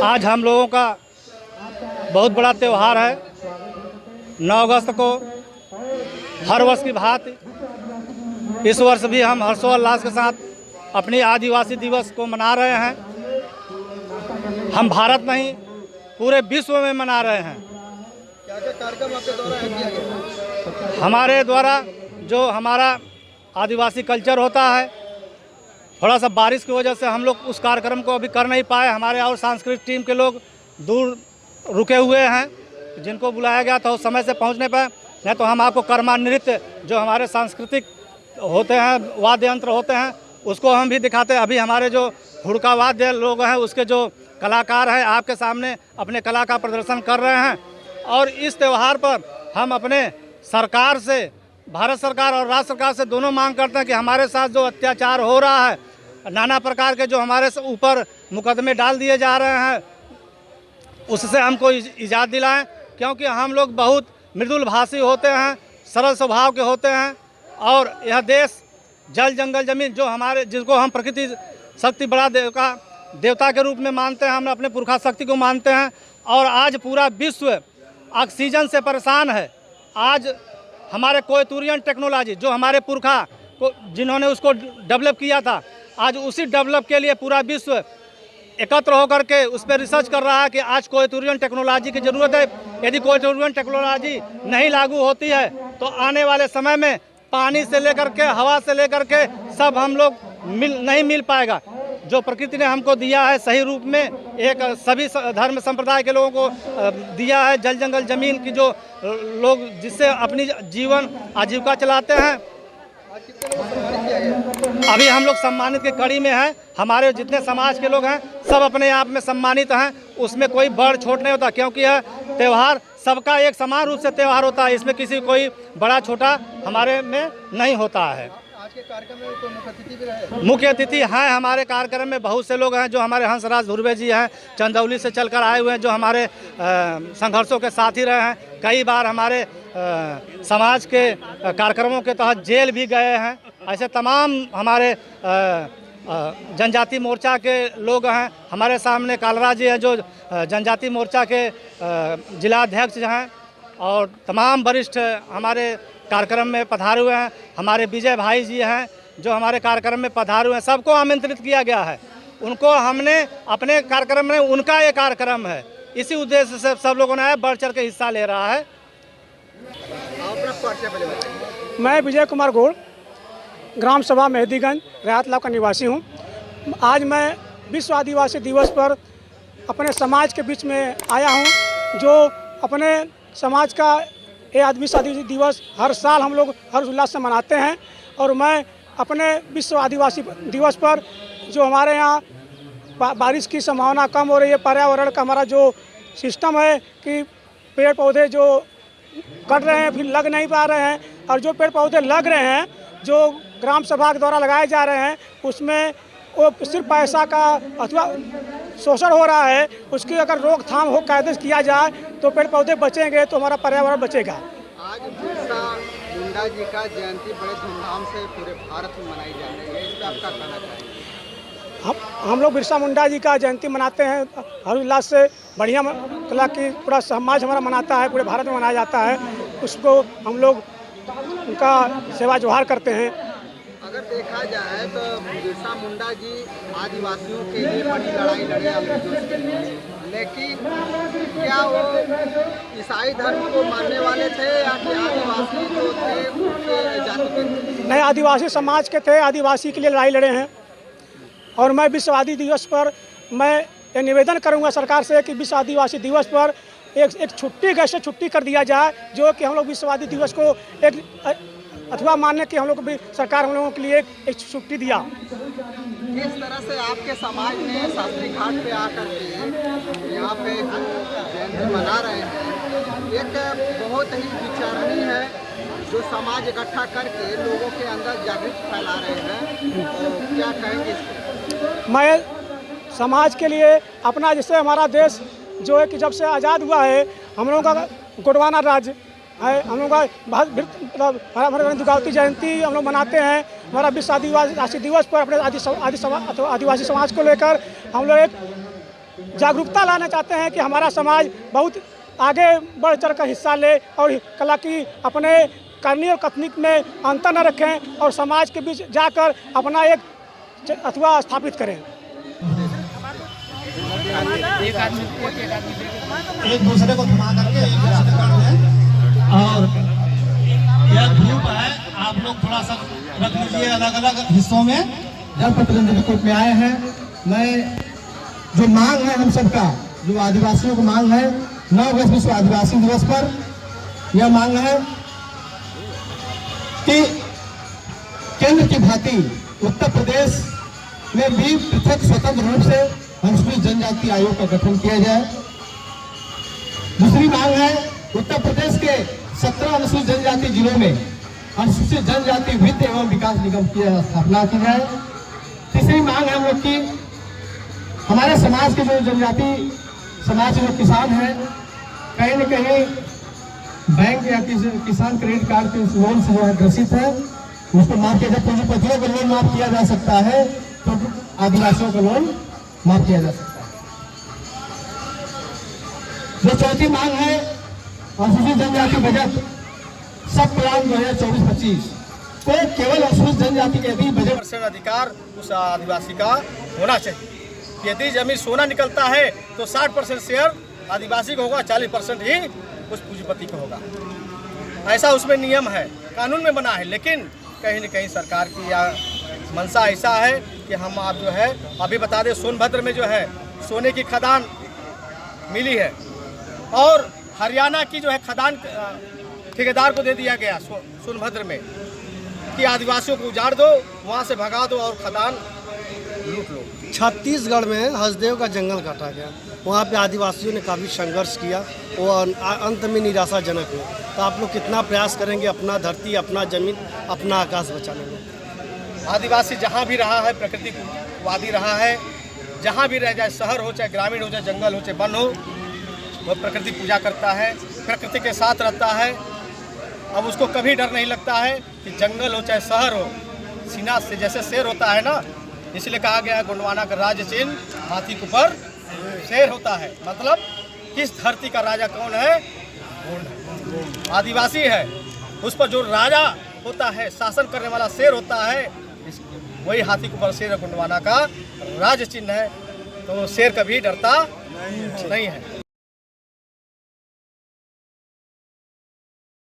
आज हम लोगों का बहुत बड़ा त्यौहार है। 9 अगस्त को हर वर्ष की भांति इस वर्ष भी हम हर्षोल्लास के साथ अपनी आदिवासी दिवस को मना रहे हैं। हम भारत नहीं पूरे विश्व में मना रहे हैं। क्या कार्यक्रम आपके द्वारा किया गया? हमारे द्वारा जो हमारा आदिवासी कल्चर होता है, थोड़ा सा बारिश की वजह से हम लोग उस कार्यक्रम को अभी कर नहीं पाए। हमारे और सांस्कृतिक टीम के लोग दूर रुके हुए हैं, जिनको बुलाया गया था उस समय से पहुंच नहीं पाए। नहीं तो हम आपको कर्मा नृत्य जो हमारे सांस्कृतिक होते हैं, वाद्य यंत्र होते हैं, उसको हम भी दिखाते हैं। अभी हमारे जो हुड़का वाद्य लोग हैं, उसके जो कलाकार हैं, आपके सामने अपने कला का प्रदर्शन कर रहे हैं। और इस त्यौहार पर हम अपने सरकार से, भारत सरकार और राज्य सरकार से दोनों मांग करते हैं कि हमारे साथ जो अत्याचार हो रहा है, नाना प्रकार के जो हमारे ऊपर मुकदमे डाल दिए जा रहे हैं, उससे हमको इजाज़त दिलाएं। क्योंकि हम लोग बहुत मृदुल भाषी होते हैं, सरल स्वभाव के होते हैं। और यह देश जल जंगल जमीन जो हमारे, जिसको हम प्रकृति शक्ति बड़ा देवता के रूप में मानते हैं, हम अपने पुरखा शक्ति को मानते हैं। और आज पूरा विश्व ऑक्सीजन से परेशान है। आज हमारे कोयतुरियन टेक्नोलॉजी जो हमारे पुरखा को जिन्होंने उसको डेवलप किया था, आज उसी डेवलप के लिए पूरा विश्व एकत्र होकर के उस पर रिसर्च कर रहा है कि आज कोयतुरियन टेक्नोलॉजी की ज़रूरत है। यदि कोयतुरियन टेक्नोलॉजी नहीं लागू होती है तो आने वाले समय में पानी से लेकर के, हवा से लेकर के सब हम लोग नहीं मिल पाएगा। जो प्रकृति ने हमको दिया है सही रूप में, एक सभी धर्म संप्रदाय के लोगों को दिया है, जल जंगल जमीन की जो लोग जिससे अपनी जीवन आजीविका चलाते हैं। अभी हम लोग सम्मानित की कड़ी में हैं। हमारे जितने समाज के लोग हैं सब अपने आप में सम्मानित हैं। उसमें कोई बढ़ छोट नहीं होता, क्योंकि यह त्यौहार सबका एक समान रूप से त्यौहार होता है। इसमें किसी कोई बड़ा छोटा हमारे में नहीं होता है। आज के कार्यक्रम में कोई मुख्य अतिथि भी रहे? मुख्य अतिथि हैं हमारे कार्यक्रम में बहुत से लोग हैं। जो हमारे हंसराज धुर्वे जी हैं, चंदौली से चलकर आए हुए हैं, जो हमारे संघर्षों के साथी रहे हैं। कई बार हमारे समाज के कार्यक्रमों के तहत जेल भी गए हैं। ऐसे तमाम हमारे जनजाति मोर्चा के लोग हैं। हमारे सामने कालरा जी हैं जो जनजाति मोर्चा के जिलाध्यक्ष हैं, और तमाम वरिष्ठ हमारे कार्यक्रम में पधारे हुए हैं। हमारे विजय भाई जी हैं जो हमारे कार्यक्रम में पधारे हुए हैं। सबको आमंत्रित किया गया है। उनको हमने अपने कार्यक्रम में, उनका ये कार्यक्रम है, इसी उद्देश्य से सब लोगों ने बढ़ चढ़ के हिस्सा ले रहा है। मैं विजय कुमार गौड़, ग्राम सभा मेहदीगंज, राहत लाभ का निवासी हूँ। आज मैं विश्व आदिवासी दिवस पर अपने समाज के बीच में आया हूँ। जो अपने समाज का ये विश्व आदिवासी दिवस हर साल हम लोग हर्षोल्लास से मनाते हैं। और मैं अपने विश्व आदिवासी दिवस पर जो हमारे यहाँ बारिश की संभावना कम हो रही है, पर्यावरण का हमारा जो सिस्टम है कि पेड़ पौधे जो कट रहे हैं फिर लग नहीं पा रहे हैं, और जो पेड़ पौधे लग रहे हैं जो ग्राम सभा के द्वारा लगाए जा रहे हैं उसमें वो सिर्फ पैसा का अथवा शोषण हो रहा है। उसकी अगर रोकथाम हो, कायदे से किया जाए तो पेड़ पौधे बचेंगे तो हमारा पर्यावरण बचेगा। आज बिरसा मुंडा जी का जयंती बड़े धूमधाम से पूरे भारत में मनाई जा रही है, इस पर आपका कहना चाहिए? हम लोग बिरसा मुंडा जी का जयंती मनाते हैं हर्षोल्लास से। बढ़िया कला की पूरा समाज हमारा मनाता है, पूरे भारत में मनाया जाता है। उसको हम लोग उनका सेवा जोहार करते हैं। अगर देखा जाए तो बिरसा मुंडा जी आदिवासियों के लिए बड़ी लड़ाई लड़े अंग्रेजों से, लेकिन क्या वो ईसाई धर्म को मानने वाले थे या कि आदिवासी जो थे उनके जाति के थे? नहीं, आदिवासी समाज के थे, आदिवासी के लिए लड़ाई लड़े हैं। और मैं विश्व आदिवासी दिवस पर मैं ये निवेदन करूंगा सरकार से कि विश्व आदिवासी दिवस पर एक छुट्टी कैसे छुट्टी कर दिया जाए, जो कि हम लोग विश्व आदिवासी दिवस को एक अथवा मानने की हम लोग भी सरकार हम लोगों के लिए एक छुट्टी दिया। किस तरह से आपके समाज ने शास्त्री घाट पे आकर के यहाँ पे जो जयंती मना रहे हैं, एक बहुत ही विचारणीय है, जो समाज इकट्ठा करके लोगों के अंदर जागृति फैला रहे हैं, तो क्या कहेंगे इसको? मैं समाज के लिए अपना, जैसे हमारा देश जो है कि जब से आज़ाद हुआ है, हम लोगों का गोंडवाना राज्य है, हम लोग का बहुत हमारे दुर्गावती जयंती हम लोग मनाते हैं। हमारा विश्व आदिवासी दिवस पर अपने आदिवासी समाज को लेकर हम लोग एक जागरूकता लाना चाहते हैं कि हमारा समाज बहुत आगे बढ़ चढ़ कर हिस्सा ले और कला की अपने करनी और कथनी में अंतर न रखें और समाज के बीच जाकर अपना एक अथवा स्थापित करें। एक दूसरे को थमा करके एक दूसरे का है और यह ग्रुप है, आप लोग थोड़ा सा रख लीजिए अलग अलग हिस्सों में। जनप्रतिनिधि के रूप में आए हैं, मैं जो मांग है हम सबका, जो आदिवासियों को मांग है 9 अगस्त विश्व आदिवासी दिवस पर, यह मांग है कि केंद्र की भांति उत्तर प्रदेश में भी पृथक स्वतंत्र रूप से अनुसूचित जनजाति आयोग का गठन किया जाए। दूसरी मांग है उत्तर प्रदेश के 17 अनुसूचित जनजाति जिलों में अनुसूचित जनजाति वित्त एवं विकास निगम की स्थापना की जाए। तीसरी मांग है हम लोग की हमारे समाज के जो जनजाति समाज के जो किसान हैं, कहीं न कहीं बैंक या किसान क्रेडिट कार्ड के लोन से जो है ग्रसित है, उसको माफ किया जाए। पूंजीपतियों का लोन माफ किया जा सकता है तो आदिवासियों का लोन माफ किया जा सकता है। जो चौथी मांग है अनुसूचित जनजाति बजट सब प्लान 2024-25 को केवल अनुसूचित जनजाति के यदि बजट % अधिकार उस आदिवासी का होना चाहिए। यदि जमीन सोना निकलता है तो 60% शेयर आदिवासी को होगा, 40% ही उस पूंजीपति को होगा। ऐसा उसमें नियम है, कानून में बना है। लेकिन कहीं न कहीं सरकार की या मंशा ऐसा है कि हम आप जो है अभी बता दें, सोनभद्र में जो है सोने की खदान मिली है और हरियाणा की जो है खदान ठेकेदार को दे दिया गया सोनभद्र में कि आदिवासियों को उजाड़ दो, वहाँ से भगा दो और खदान लूट लो। छत्तीसगढ़ में हसदेव का जंगल काटा गया, वहाँ पे आदिवासियों ने काफ़ी संघर्ष किया, वो अंत में निराशाजनक हुआ। तो आप लोग कितना प्रयास करेंगे अपना धरती, अपना जमीन, अपना आकाश बचाने में? आदिवासी जहाँ भी रहा है प्रकृतिवादी रहा है, जहाँ भी रह जाए, शहर हो चाहे ग्रामीण हो, चाहे जंगल हो चाहे वन हो, वह प्रकृति पूजा करता है, प्रकृति के साथ रहता है। अब उसको कभी डर नहीं लगता है कि जंगल हो चाहे शहर हो, सीना से जैसे शेर होता है ना, इसलिए कहा गया है गोंडवाना का राज्य चिन्ह हाथी के ऊपर शेर होता है। मतलब किस धरती का राजा कौन है? आदिवासी है। उस पर जो राजा होता है, शासन करने वाला शेर होता है, वही हाथी के ऊपर शेर गोंडवाना का राज्य चिन्ह है। तो शेर कभी डरता नहीं है।